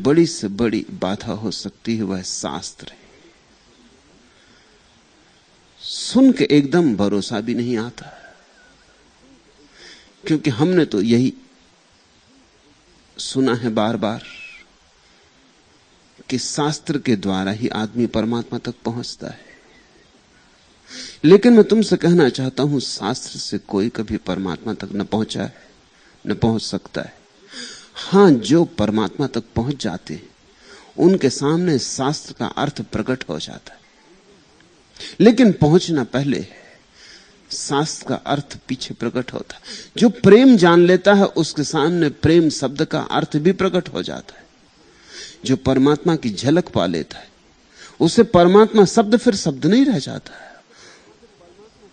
बड़ी से बड़ी बाधा हो सकती है वह शास्त्र है। सुन के एकदम भरोसा भी नहीं आता, क्योंकि हमने तो यही सुना है बार बार कि शास्त्र के द्वारा ही आदमी परमात्मा तक पहुंचता है। लेकिन मैं तुमसे कहना चाहता हूं, शास्त्र से कोई कभी परमात्मा तक न पहुंचा है, न पहुंच सकता है। हां, जो परमात्मा तक पहुंच जाते हैं उनके सामने शास्त्र का अर्थ प्रकट हो जाता है, लेकिन पहुंचना पहले है, शास्त्र का अर्थ पीछे प्रकट होता है। जो प्रेम जान लेता है उसके सामने प्रेम शब्द का अर्थ भी प्रकट हो जाता है। जो परमात्मा की झलक पा लेता है उसे परमात्मा शब्द फिर शब्द नहीं रह जाता है,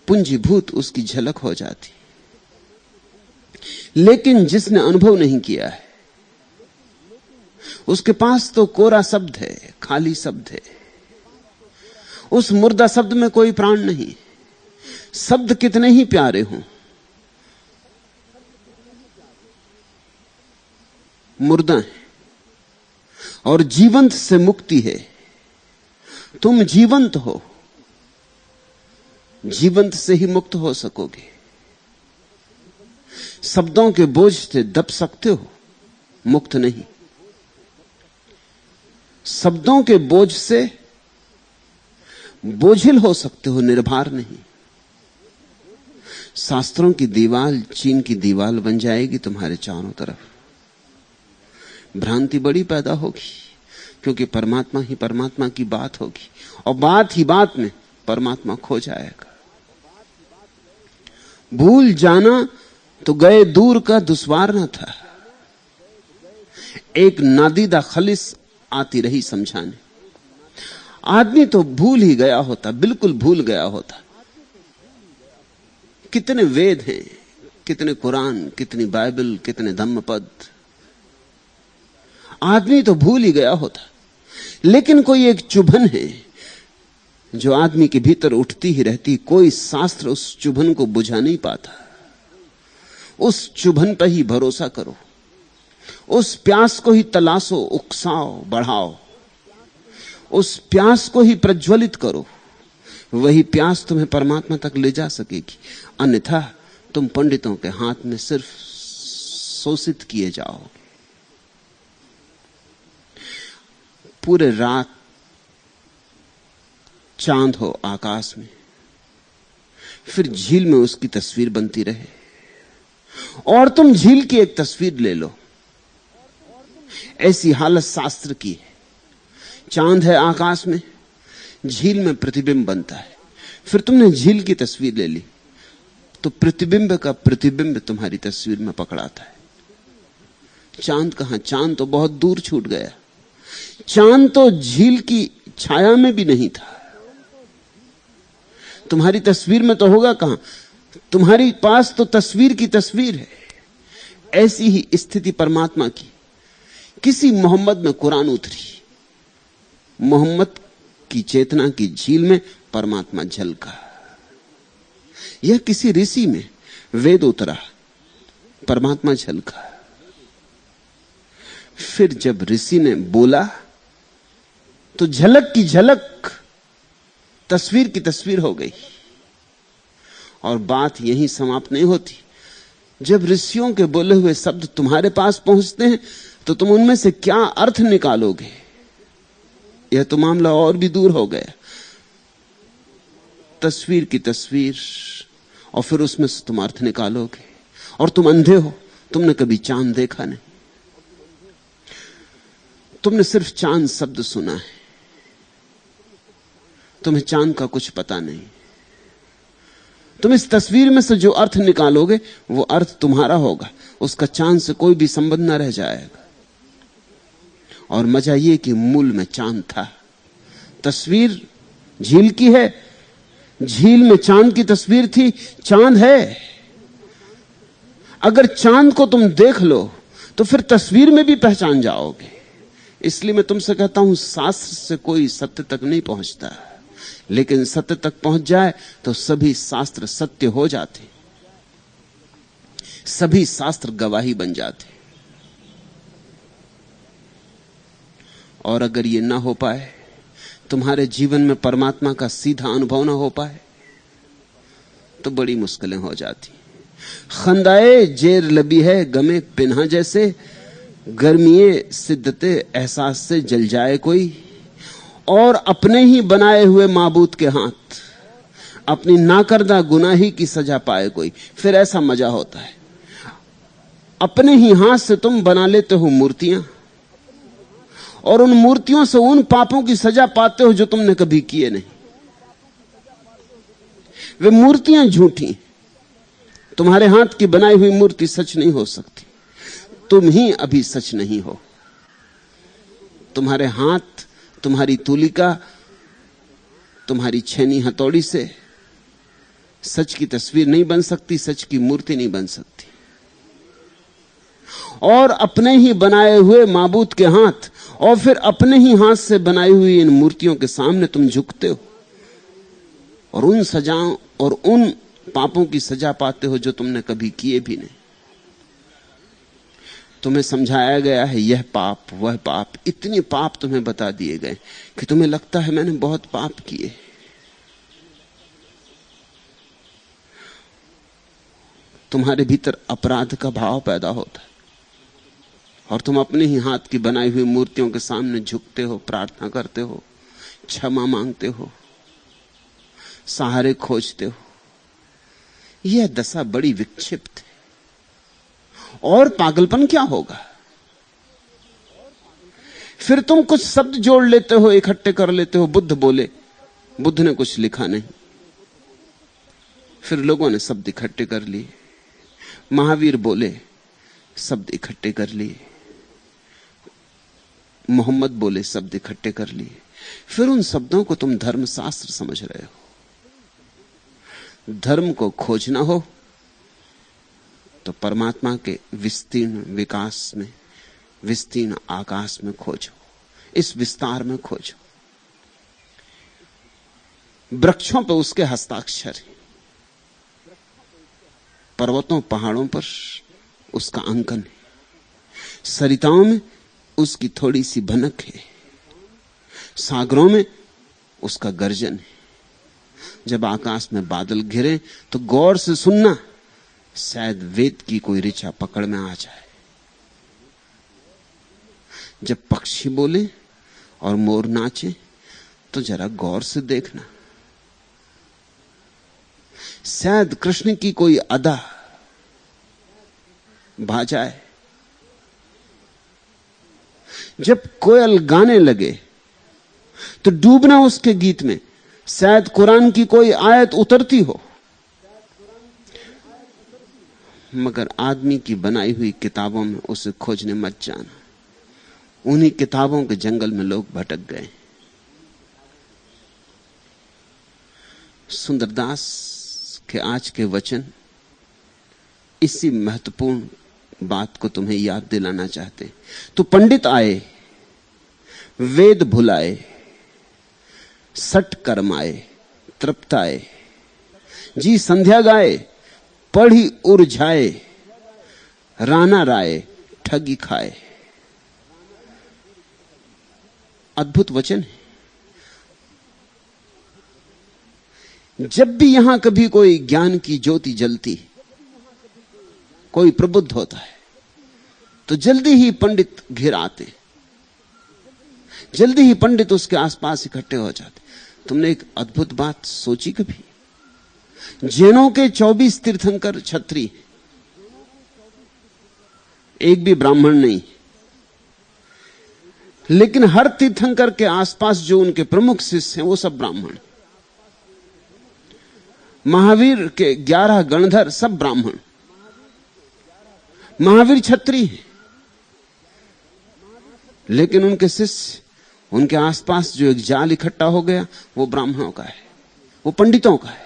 पुंजीभूत उसकी झलक हो जाती। लेकिन जिसने अनुभव नहीं किया है उसके पास तो कोरा शब्द है, खाली शब्द है। उस मुर्दा शब्द में कोई प्राण नहीं। शब्द कितने ही प्यारे हों, मुर्दा है। और जीवंत से मुक्ति है। तुम जीवंत हो, जीवंत से ही मुक्त हो सकोगे। शब्दों के बोझ से दब सकते हो, मुक्त नहीं। शब्दों के बोझ से बोझिल हो सकते हो, निर्भर नहीं। शास्त्रों की दीवार चीन की दीवार बन जाएगी तुम्हारे चारों तरफ। भ्रांति बड़ी पैदा होगी, क्योंकि परमात्मा ही परमात्मा की बात होगी, और बात ही बात में परमात्मा खो जाएगा। भूल जाना तो गए दूर का दुश्वार न था। एक नादीदा खलिस आती रही समझाने। आदमी तो भूल ही गया होता, बिल्कुल भूल गया होता। कितने वेद हैं, कितने कुरान, कितनी बाइबल, कितने धम्मपद। आदमी तो भूल ही गया होता। लेकिन कोई एक चुभन है जो आदमी के भीतर उठती ही रहती। कोई शास्त्र उस चुभन को बुझा नहीं पाता। उस चुभन पर ही भरोसा करो, उस प्यास को ही तलाशो, उकसाओ, बढ़ाओ। उस प्यास को ही प्रज्वलित करो। वही प्यास तुम्हें परमात्मा तक ले जा सकेगी। अन्यथा तुम पंडितों के हाथ में सिर्फ शोषित किए जाओगे। पूरे रात चांद हो आकाश में, फिर झील में उसकी तस्वीर बनती रहे, और तुम झील की एक तस्वीर ले लो। ऐसी हालत शास्त्र की है। चांद है आकाश में, झील में प्रतिबिंब बनता है। फिर तुमने झील की तस्वीर ले ली तो प्रतिबिंब का प्रतिबिंब तुम्हारी तस्वीर में पकड़ाता है। चांद कहां? चांद तो बहुत दूर छूट गया। चांद तो झील की छाया में भी नहीं था। तुम्हारी तस्वीर में तो होगा कहां? तुम्हारी पास तो तस्वीर की तस्वीर है। ऐसी ही स्थिति परमात्मा की। किसी मोहम्मद में कुरान उतरी, मोहम्मद की चेतना की झील में परमात्मा झलका। यह किसी ऋषि में वेद उतरा, परमात्मा झलका। फिर जब ऋषि ने बोला तो झलक की झलक तस्वीर की तस्वीर हो गई। और बात यहीं समाप्त नहीं होती। जब ऋषियों के बोले हुए शब्द तुम्हारे पास पहुंचते हैं तो तुम उनमें से क्या अर्थ निकालोगे? यह तो मामला और भी दूर हो गया। तस्वीर की तस्वीर, और फिर उसमें से तुम अर्थ निकालोगे। और तुम अंधे हो, तुमने कभी चांद देखा नहीं। तुमने सिर्फ चांद शब्द सुना है, तुम्हें चांद का कुछ पता नहीं। तुम इस तस्वीर में से जो अर्थ निकालोगे वो अर्थ तुम्हारा होगा, उसका चांद से कोई भी संबंध न रह जाएगा। और मजा यह कि मूल में चांद था। तस्वीर झील की है, झील में चांद की तस्वीर थी, चांद है। अगर चांद को तुम देख लो तो फिर तस्वीर में भी पहचान जाओगे। इसलिए मैं तुमसे कहता हूं, शास्त्र से कोई सत्य तक नहीं पहुंचता, लेकिन सत्य तक पहुंच जाए तो सभी शास्त्र सत्य हो जाते, सभी शास्त्र गवाही बन जाते। और अगर ये ना हो पाए, तुम्हारे जीवन में परमात्मा का सीधा अनुभव ना हो पाए, तो बड़ी मुश्किलें हो जाती। खंदाए जेर लबी है गमे पिन्हा जैसे, गर्मिये सिद्धते एहसास से जल जाए कोई। और अपने ही बनाए हुए माबूद के हाथ अपनी नाकर्दा गुनाही की सजा पाए कोई, फिर ऐसा मजा होता है। अपने ही हाथ से तुम बना लेते हो मूर्तियां, और उन मूर्तियों से उन पापों की सजा पाते हो जो तुमने कभी किए नहीं। वे मूर्तियां झूठी, तुम्हारे हाथ की बनाई हुई मूर्ति सच नहीं हो सकती। तुम ही अभी सच नहीं हो। तुम्हारे हाथ, तुम्हारी तूलिका, तुम्हारी छेनी हथौड़ी से सच की तस्वीर नहीं बन सकती, सच की मूर्ति नहीं बन सकती। और अपने ही बनाए हुए माबूद के हाथ और फिर अपने ही हाथ से बनाई हुई इन मूर्तियों के सामने तुम झुकते हो और उन सजाओं और उन पापों की सजा पाते हो जो तुमने कभी किए भी नहीं। तुम्हें समझाया गया है यह पाप वह पाप, इतने पाप तुम्हें बता दिए गए कि तुम्हें लगता है मैंने बहुत पाप किए। तुम्हारे भीतर अपराध का भाव पैदा होता है और तुम अपने ही हाथ की बनाई हुई मूर्तियों के सामने झुकते हो, प्रार्थना करते हो, क्षमा मांगते हो, सहारे खोजते हो। यह दशा बड़ी विक्षिप्त है। और पागलपन क्या होगा? फिर तुम कुछ शब्द जोड़ लेते हो, इकट्ठे कर लेते हो। बुद्ध बोले, बुद्ध ने कुछ लिखा नहीं, फिर लोगों ने शब्द इकट्ठे कर लिए। महावीर बोले, शब्द इकट्ठे कर लिए। मोहम्मद बोले, शब्द इकट्ठे कर लिए। फिर उन शब्दों को तुम धर्मशास्त्र समझ रहे हो। धर्म को खोजना हो तो परमात्मा के विस्तीर्ण विकास में, विस्तीर्ण आकाश में खोजो, इस विस्तार में खोजो। वृक्षों पर उसके हस्ताक्षर है, पर्वतों पहाड़ों पर उसका अंकन है, सरिताओं में उसकी थोड़ी सी भनक है, सागरों में उसका गर्जन है। जब आकाश में बादल घिरे तो गौर से सुनना, शायद वेद की कोई ऋचा पकड़ में आ जाए। जब पक्षी बोले और मोर नाचे तो जरा गौर से देखना, शायद कृष्ण की कोई अदा भा जाए। जब कोयल गाने लगे तो डूबना उसके गीत में, शायद कुरान की कोई आयत उतरती हो। मगर आदमी की बनाई हुई किताबों में उसे खोजने मत जाना। उन्हीं किताबों के जंगल में लोग भटक गए। सुंदरदास के आज के वचन इसी महत्वपूर्ण बात को तुम्हें याद दिलाना चाहते। तो पंडित आए, वेद भुलाए, सट कर्माए, तृप्ताए, जी संध्या गाए, पढ़ी उर्झाए, राना राय ठगी खाए। अद्भुत वचन है। जब भी यहां कभी कोई ज्ञान की ज्योति जलती, कोई प्रबुद्ध होता है, तो जल्दी ही पंडित घिर आते, जल्दी ही पंडित उसके आसपास इकट्ठे हो जाते। तुमने एक अद्भुत बात सोची कभी? जैनों के 24 तीर्थंकर छत्री, एक भी ब्राह्मण नहीं, लेकिन हर तीर्थंकर के आसपास जो उनके प्रमुख शिष्य हैं वो सब ब्राह्मण। महावीर के 11 गणधर सब ब्राह्मण। महावीर क्षत्रिय हैं, लेकिन उनके शिष्य, उनके आसपास जो एक जाल इकट्ठा हो गया वो ब्राह्मणों का है, वो पंडितों का है।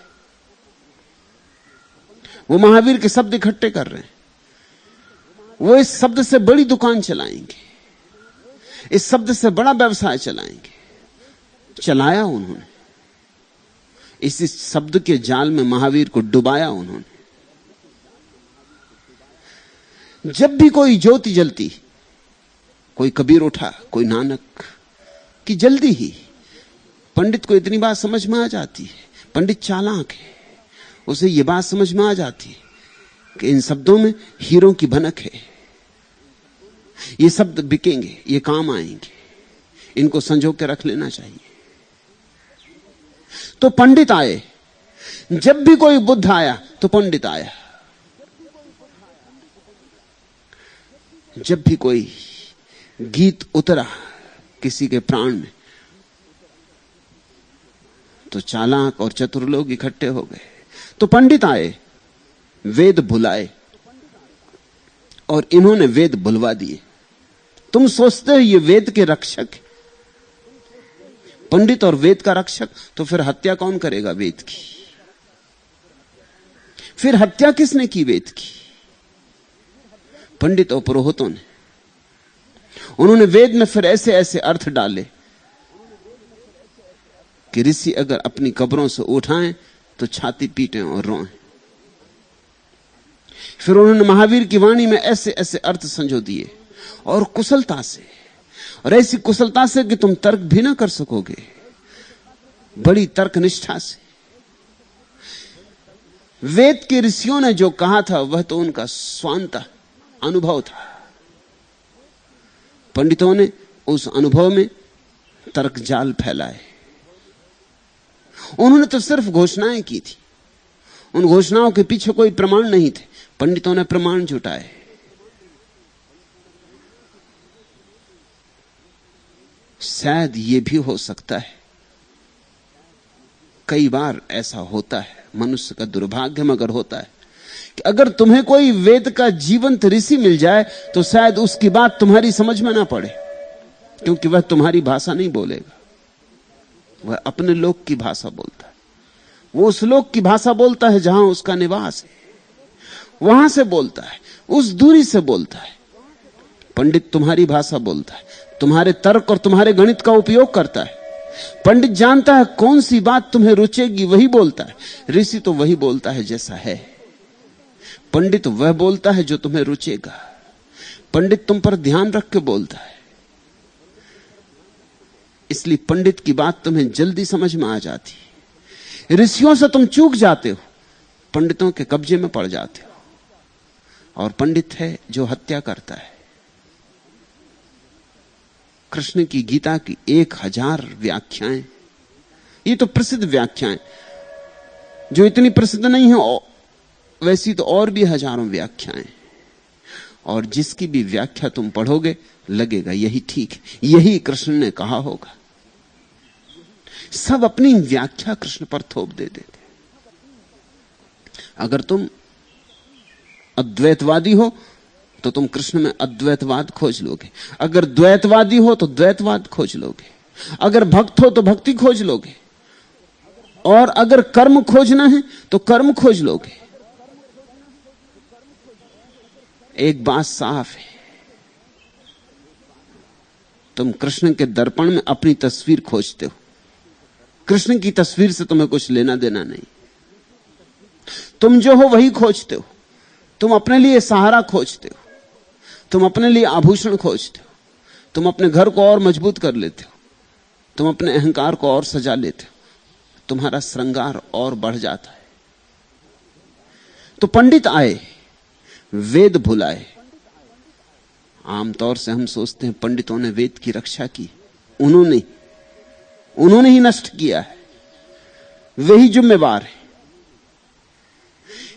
वो महावीर के शब्द इकट्ठे कर रहे हैं। वो इस शब्द से बड़ी दुकान चलाएंगे, इस शब्द से बड़ा व्यवसाय चलाएंगे। चलाया उन्होंने, इसी शब्द के जाल में महावीर को डुबाया उन्होंने। जब भी कोई ज्योति जलती, कोई कबीर उठा, कोई नानक, कि जल्दी ही पंडित को इतनी बात समझ में आ जाती है, पंडित चालाक है, उसे यह बात समझ में आ जाती है कि इन शब्दों में हीरों की भनक है, ये शब्द बिकेंगे, ये काम आएंगे, इनको संजो के रख लेना चाहिए। तो पंडित आए। जब भी कोई बुद्ध आया तो पंडित आया। जब भी कोई गीत उतरा किसी के प्राण में तो चालाक और चतुर लोग इकट्ठे हो गए। तो पंडित आए, वेद भुलाए और इन्होंने वेद भुलवा दिए। तुम सोचते हो ये वेद के रक्षक, पंडित और वेद का रक्षक, तो फिर हत्या कौन करेगा वेद की? फिर हत्या किसने की वेद की? पंडित और पुरोहितों ने। उन्होंने वेद में फिर ऐसे ऐसे अर्थ डाले कि ऋषि अगर अपनी कब्रों से उठाएं तो छाती पीटें और रोएं। फिर उन्होंने महावीर की वाणी में ऐसे ऐसे अर्थ संजो दिए, और कुशलता से, और ऐसी कुशलता से कि तुम तर्क भी ना कर सकोगे, बड़ी तर्कनिष्ठा से। वेद के ऋषियों ने जो कहा था वह तो उनका स्वांत अनुभव था। पंडितों ने उस अनुभव में तर्क जाल फैलाए। उन्होंने तो सिर्फ घोषणाएं की थी, उन घोषणाओं के पीछे कोई प्रमाण नहीं थे। पंडितों ने प्रमाण जुटाए। शायद यह भी हो सकता है, कई बार ऐसा होता है, मनुष्य का दुर्भाग्य मगर होता है कि अगर तुम्हें कोई वेद का जीवंत ऋषि मिल जाए तो शायद उसकी बात तुम्हारी समझ में ना पड़े, क्योंकि वह तुम्हारी भाषा नहीं बोलेगा, वह अपने लोक की भाषा बोलता है। वो उस लोक की भाषा बोलता है जहां उसका निवास है, वहां से बोलता है, उस दूरी से बोलता है। पंडित तुम्हारी भाषा बोलता है, तुम्हारे तर्क और तुम्हारे गणित का उपयोग करता है। पंडित जानता है कौन सी बात तुम्हें रुचेगी, वही बोलता है। ऋषि तो वही बोलता है जैसा है। पंडित वह बोलता है जो तुम्हें रुचेगा। पंडित तुम पर ध्यान रख के बोलता है, इसलिए पंडित की बात तुम्हें जल्दी समझ में आ जाती है। ऋषियों से तुम चूक जाते हो, पंडितों के कब्जे में पड़ जाते हो। और पंडित है जो हत्या करता है। कृष्ण की गीता की 1000 व्याख्याएं, ये तो प्रसिद्ध व्याख्याएं, जो इतनी प्रसिद्ध नहीं है वैसी तो और भी हजारों व्याख्याएं, और जिसकी भी व्याख्या तुम पढ़ोगे लगेगा यही ठीक है, यही कृष्ण ने कहा होगा। सब अपनी व्याख्या कृष्ण पर थोप दे देते। अगर तुम अद्वैतवादी हो तो तुम कृष्ण में अद्वैतवाद खोज लोगे, अगर द्वैतवादी हो तो द्वैतवाद खोज लोगे, अगर भक्त हो तो भक्ति खोज लोगे, और अगर कर्म खोजना है तो कर्म खोज लोगे। एक बात साफ है, तुम कृष्ण के दर्पण में अपनी तस्वीर खोजते हो, कृष्ण की तस्वीर से तुम्हें कुछ लेना देना नहीं। तुम जो हो वही खोजते हो, तुम अपने लिए सहारा खोजते हो, तुम अपने लिए आभूषण खोजते हो, तुम अपने घर को और मजबूत कर लेते हो, तुम अपने अहंकार को और सजा लेते हो, तुम्हारा श्रृंगार और बढ़ जाता है। तो पंडित आए, वेद भुलाए। आमतौर से हम सोचते हैं पंडितों ने वेद की रक्षा की, उन्होंने ही नष्ट किया है, वे ही जिम्मेवार है।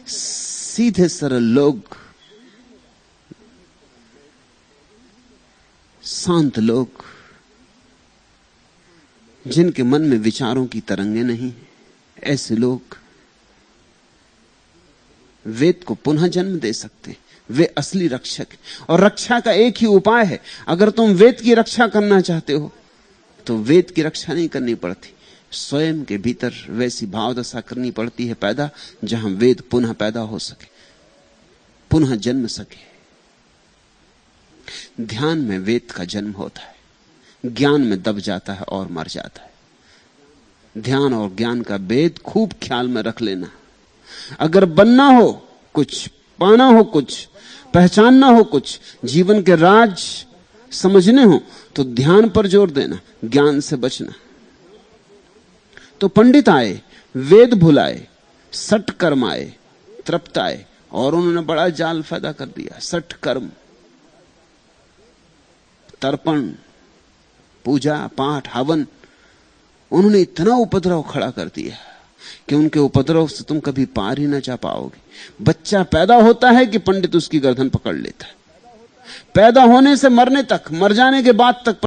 सीधे सरल लोग, शांत लोग, जिनके मन में विचारों की तरंगे नहीं, ऐसे लोग वेद को पुनः जन्म दे सकते हैं। वे असली रक्षक हैं। और रक्षा का एक ही उपाय है, अगर तुम वेद की रक्षा करना चाहते हो तो वेद की रक्षा नहीं करनी पड़ती, स्वयं के भीतर वैसी भावदशा करनी पड़ती है पैदा, जहां वेद पुनः पैदा हो सके, पुनः जन्म सके। ध्यान में वेद का जन्म होता है, ज्ञान में दब जाता है और मर जाता है। ध्यान और ज्ञान का भेद खूब ख्याल में रख लेना। अगर बनना हो कुछ, पाना हो कुछ, पहचानना हो कुछ, जीवन के राज समझने हो तो ध्यान पर जोर देना, ज्ञान से बचना। तो पंडित आए, वेद भुलाए, सठ कर्म आए, तृप्त आए, और उन्होंने बड़ा जाल पैदा कर दिया। सठ कर्म, तर्पण, पूजा पाठ, हवन, उन्होंने इतना उपद्रव खड़ा कर दिया कि उनके उपद्रव से तुम कभी पार ही ना जा पाओगे। बच्चा पैदा होता है कि पंडित उसकी गर्दन पकड़ लेता है, पैदा होने से मरने तक, मर जाने के बाद तक